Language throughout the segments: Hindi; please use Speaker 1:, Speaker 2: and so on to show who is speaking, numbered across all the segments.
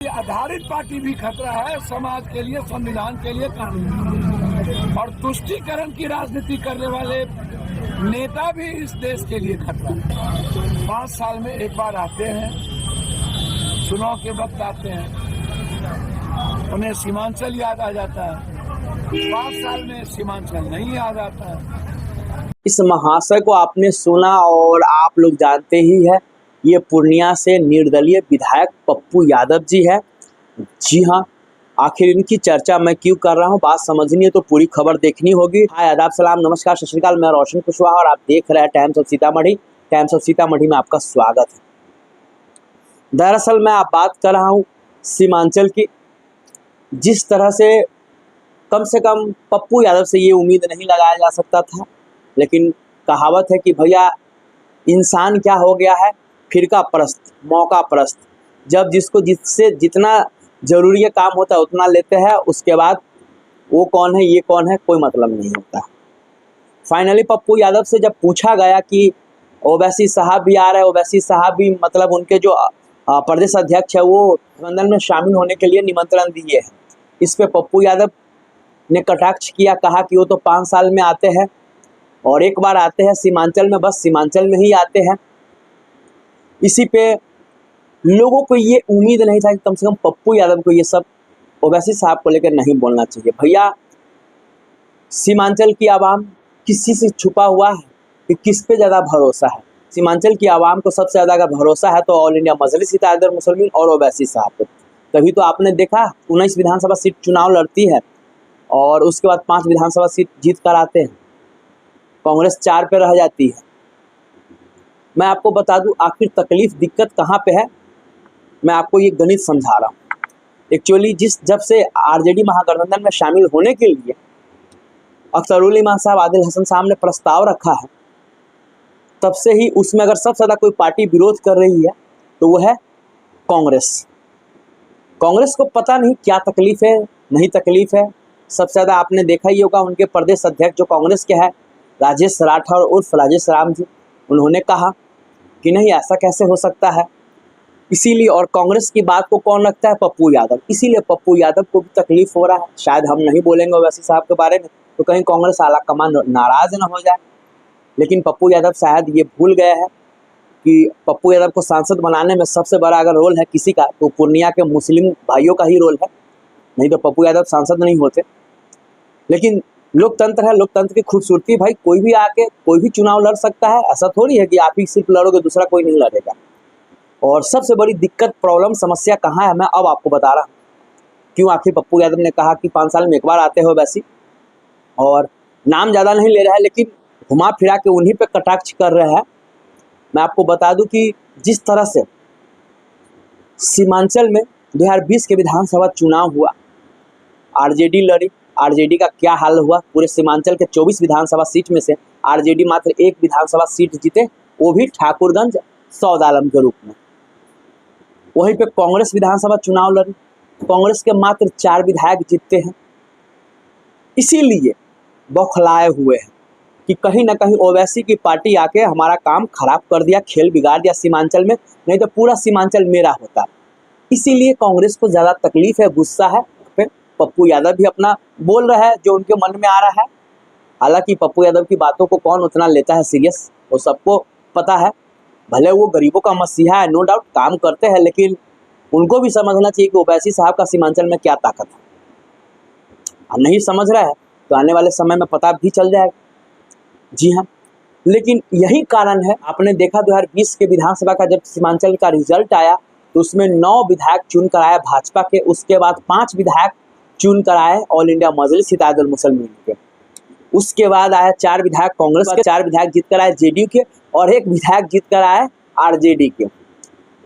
Speaker 1: आधारित पार्टी भी खतरा है समाज के लिए, संविधान के लिए, कानून और तुष्टीकरण की राजनीति करने वाले नेता भी इस देश के लिए खतरा है। 5 साल में एक बार आते हैं, चुनाव के वक्त आते हैं, उन्हें सीमांचल याद आ जाता है। 5 साल में सीमांचल नहीं याद आता है।
Speaker 2: इस महाशय को आपने सुना और आप लोग जानते ही है, ये पूर्णिया से निर्दलीय विधायक पप्पू यादव जी है। जी हाँ, आखिर इनकी चर्चा मैं क्यों कर रहा हूँ, बात समझनी है तो पूरी खबर देखनी होगी। हाय, आदाब, सलाम, नमस्कार, सत श्री अकाल। मैं रोशन कुशवाहा और आप देख रहे हैं times of Sitamarhi. Times of Sitamarhi में आपका स्वागत है। दरअसल मैं आप बात कर रहा हूँ सीमांचल की। जिस तरह से कम पप्पू यादव से ये उम्मीद नहीं लगाया जा सकता था, लेकिन कहावत है कि भैया इंसान क्या हो गया है, फिरका परस्त, मौका परस्त। जब जिसको जिससे जितना ज़रूरी काम होता है उतना लेते हैं, उसके बाद वो कौन है ये कौन है कोई मतलब नहीं होता। फाइनली पप्पू यादव से जब पूछा गया कि ओवैसी साहब भी आ रहे हैं, ओवैसी साहब भी मतलब उनके जो प्रदेश अध्यक्ष है वो गठबंधन में शामिल होने के लिए निमंत्रण दिए हैं, इस पे पप्पू यादव ने कटाक्ष किया, कहा कि वो तो 5 साल में आते हैं और एक बार आते हैं सीमांचल में, बस सीमांचल में ही आते हैं। इसी पे लोगों को ये उम्मीद नहीं था कि कम से कम पप्पू यादव को ये सब ओवैसी साहब को लेकर नहीं बोलना चाहिए। भैया सीमांचल की आवाम किसी से छुपा हुआ है कि किस पे ज़्यादा भरोसा है? सीमांचल की आवाम को सबसे ज़्यादा अगर भरोसा है तो ऑल इंडिया मजलिस इत्तेहादुल मुस्लिमीन और ओवैसी साहब पे। तभी तो आपने देखा 19 विधानसभा सीट चुनाव लड़ती है और उसके बाद 5 विधानसभा सीट जीत कर आते हैं, कांग्रेस 4 पे रह जाती है। मैं आपको बता दूं आखिर तकलीफ दिक्कत कहाँ पे है, मैं आपको ये गणित समझा रहा हूँ। एक्चुअली जब से आरजेडी महागठबंधन में शामिल होने के लिए अख्तरुल इमान साहब, आदिल हसन साहब ने प्रस्ताव रखा है, तब से ही उसमें अगर सबसे ज़्यादा कोई पार्टी विरोध कर रही है तो वो है कांग्रेस। कांग्रेस को पता नहीं क्या तकलीफ है, नहीं तकलीफ है। सबसे ज़्यादा आपने देखा ही होगा उनके प्रदेश अध्यक्ष जो कांग्रेस के हैं, राजेश राठौर उर्फ राजेश राम जी, उन्होंने कहा कि नहीं ऐसा कैसे हो सकता है। इसीलिए और कांग्रेस की बात को कौन रखता है? पप्पू यादव। इसीलिए पप्पू यादव को भी तकलीफ हो रहा है। शायद हम नहीं बोलेंगे ओवैसी साहब के बारे में तो कहीं कांग्रेस आला कमान नाराज न हो जाए, लेकिन पप्पू यादव शायद ये भूल गए हैं कि पप्पू यादव को सांसद बनाने में सबसे बड़ा अगर रोल है किसी का तो पूर्णिया के मुस्लिम भाइयों का ही रोल है, नहीं तो पप्पू यादव सांसद नहीं होते। लेकिन लोकतंत्र है, लोकतंत्र की खूबसूरती भाई कोई भी आके कोई भी चुनाव लड़ सकता है। ऐसा थोड़ी है कि आप ही सिर्फ लड़ोगे दूसरा कोई नहीं लड़ेगा। और सबसे बड़ी दिक्कत, प्रॉब्लम, समस्या कहाँ है मैं अब आपको बता रहा हूँ। क्यों आखिर पप्पू यादव ने कहा कि 5 साल में एक बार आते हो वैसी, और नाम ज़्यादा नहीं ले रहा है लेकिन घुमा फिरा के उन्हीं पे कटाक्ष कर रहे हैं। मैं आपको बता दूं कि जिस तरह से सीमांचल में 2020 के विधानसभा चुनाव हुआ, आरजेडी लड़ी, आरजेडी का क्या हाल हुआ। पूरे सीमांचल के 24 विधानसभा सीट में से आरजेडी मात्र 1 विधानसभा सीट जीते, वो भी ठाकुरगंज सौदालम के रूप में। वहीं पे कांग्रेस विधानसभा चुनाव लड़ी, कांग्रेस के मात्र 4 विधायक जीतते हैं। इसीलिए बौखलाए हुए हैं कि कहीं ना कहीं ओवैसी की पार्टी आके हमारा काम खराब कर दिया, खेल बिगाड़ दिया सीमांचल में, नहीं तो पूरा सीमांचल मेरा होता। इसीलिए कांग्रेस को ज़्यादा तकलीफ है, गुस्सा है। पप्पू यादव भी अपना बोल रहा है जो उनके मन में आ रहा है। हालांकि पप्पू यादव की बातों को कौन उतना लेता है सीरियस, वो सबको पता है। भले वो गरीबों का मसीहा है, नो डाउट काम करते हैं, लेकिन उनको भी समझना चाहिए कि ओवैसी साहब का सीमांचल में क्या ताकत है। अब नहीं समझ रहा है तो आने वाले समय में पता भी चल जाएगा। जी हाँ, लेकिन यही कारण है, आपने देखा 2020 के विधानसभा का जब सीमांचल का रिजल्ट आया तो उसमें 9 विधायक चुन कर आए भाजपा के, उसके बाद 5 विधायक चुन कर आए ऑल इंडिया मजलिस इत्तेहादुल मुस्लिमीन के, उसके बाद आए 4 विधायक कांग्रेस के, 4 विधायक जीत कर आए जेडीयू के और 1 विधायक जीत कर आए आरजेडी के।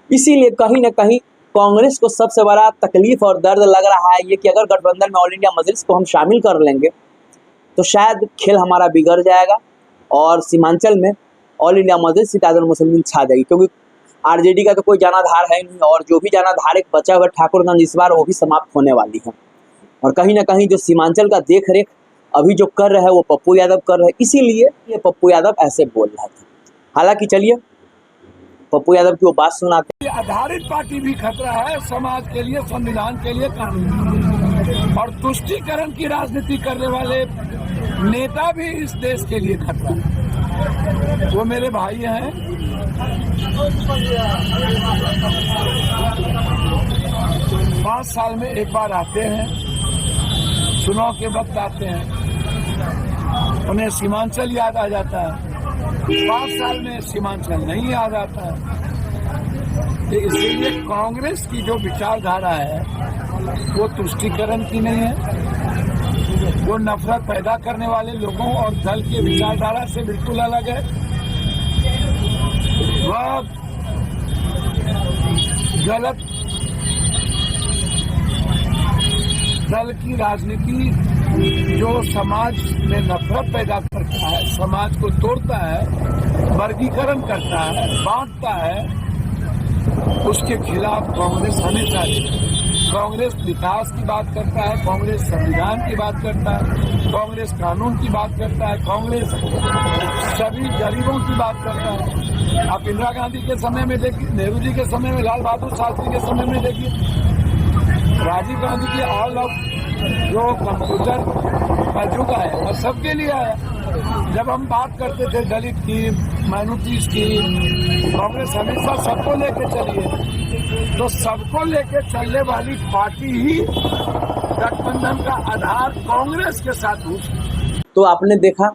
Speaker 2: इसीलिए कहीं ना कहीं कांग्रेस को सबसे बड़ा तकलीफ और दर्द लग रहा है ये कि अगर गठबंधन में ऑल इंडिया मजलिस को हम शामिल कर लेंगे तो शायद खेल हमारा बिगड़ जाएगा और सीमांचल में ऑल इंडिया मजलिस इत्तेहादुल मुस्लिमीन छा जाएगी, क्योंकि आरजेडी का तो कोई जनाधार है नहीं और जो भी जनाधार एक बचा हुआ ठाकुरगंज इस बार वो भी समाप्त होने वाली है। और कहीं ना कहीं जो सीमांचल का देख रेख अभी जो कर रहे हैं वो पप्पू यादव कर रहे हैं, इसीलिए ये पप्पू यादव ऐसे बोल रहे थे। हालांकि चलिए पप्पू यादव की वो बात सुनाते
Speaker 1: आधारित पार्टी भी खतरा है समाज के लिए, संविधान के लिए, कानून और तुष्टीकरण की राजनीति करने वाले नेता भी इस देश के लिए खतरा है। वो मेरे भाई हैं, 5 साल में एक बार आते हैं, चुनाव के वक्त आते हैं, उन्हें सीमांचल याद आ जाता है। 5 साल में सीमांचल नहीं याद आता है। तो इसीलिए कांग्रेस की जो विचारधारा है वो तुष्टीकरण की नहीं है, वो नफरत पैदा करने वाले लोगों और दल के विचारधारा से बिल्कुल अलग है। वह गलत दल की राजनीति जो समाज में नफरत पैदा करता है, समाज को तोड़ता है, वर्गीकरण करता है, बांटता है, उसके खिलाफ कांग्रेस हमेशा है। कांग्रेस विकास की बात करता है, कांग्रेस संविधान की बात करता है, कांग्रेस कानून की बात करता है, कांग्रेस सभी गरीबों की बात करता है। आप इंदिरा गांधी के समय में देखिए, नेहरू जी के समय में, लाल बहादुर शास्त्री के समय में देखिए, राजीव गांधी की ऑल ऑफ जो कंप्यूटर का युग आया वह सबके लिए आया। जब हम बात करते थे दलित की, माइनॉरिटीज की, कांग्रेस हमेशा सबको लेके चली है। तो सबको लेके चलने वाली पार्टी ही गठबंधन का आधार कांग्रेस के साथ हो।
Speaker 2: तो आपने देखा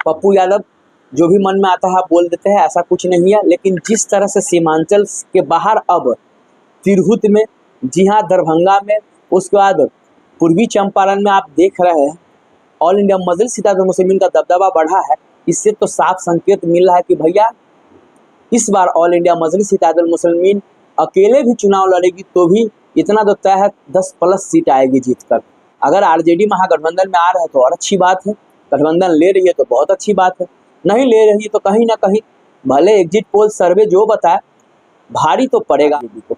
Speaker 2: पप्पू यादव जो भी मन में आता है बोल देते हैं, ऐसा कुछ नहीं है। लेकिन जिस तरह से सीमांचल के बाहर अब तिरहुत में, जी हाँ दरभंगा में, उसके बाद पूर्वी चंपारण में आप देख रहे हैं ऑल इंडिया मजलिस इत्तेहादुल मुस्लिमीन का दबदबा बढ़ा है। इससे तो साफ संकेत मिल रहा है कि भैया इस बार ऑल इंडिया मजलिस इत्तेहादुल मुस्लिमीन अकेले भी चुनाव लड़ेगी तो भी इतना तो तय है 10+ सीट आएगी जीतकर। अगर आरजेडी महागठबंधन में आ रहा है तो और अच्छी बात है, गठबंधन ले रही है तो बहुत अच्छी बात है, नहीं ले रही है तो कहीं ना कहीं भले एग्जिट पोल सर्वे जो बताए भारी तो पड़ेगा को।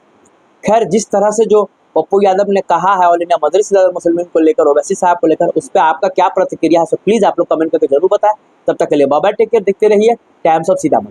Speaker 2: खैर, जिस तरह से जो पप्पू यादव ने कहा है ऑल इंडिया मजलिस इत्तेहादुल मुस्लिमीन को लेकर, ओवैसी साहब को लेकर, उस पर आपका क्या प्रतिक्रिया है, सो प्लीज आप लोग कमेंट करके जरूर बताएं। तब तक के लिए बाय बाय, टेक केयर, देखते रहिए टाइम्स ऑफ सीतामढ़ी।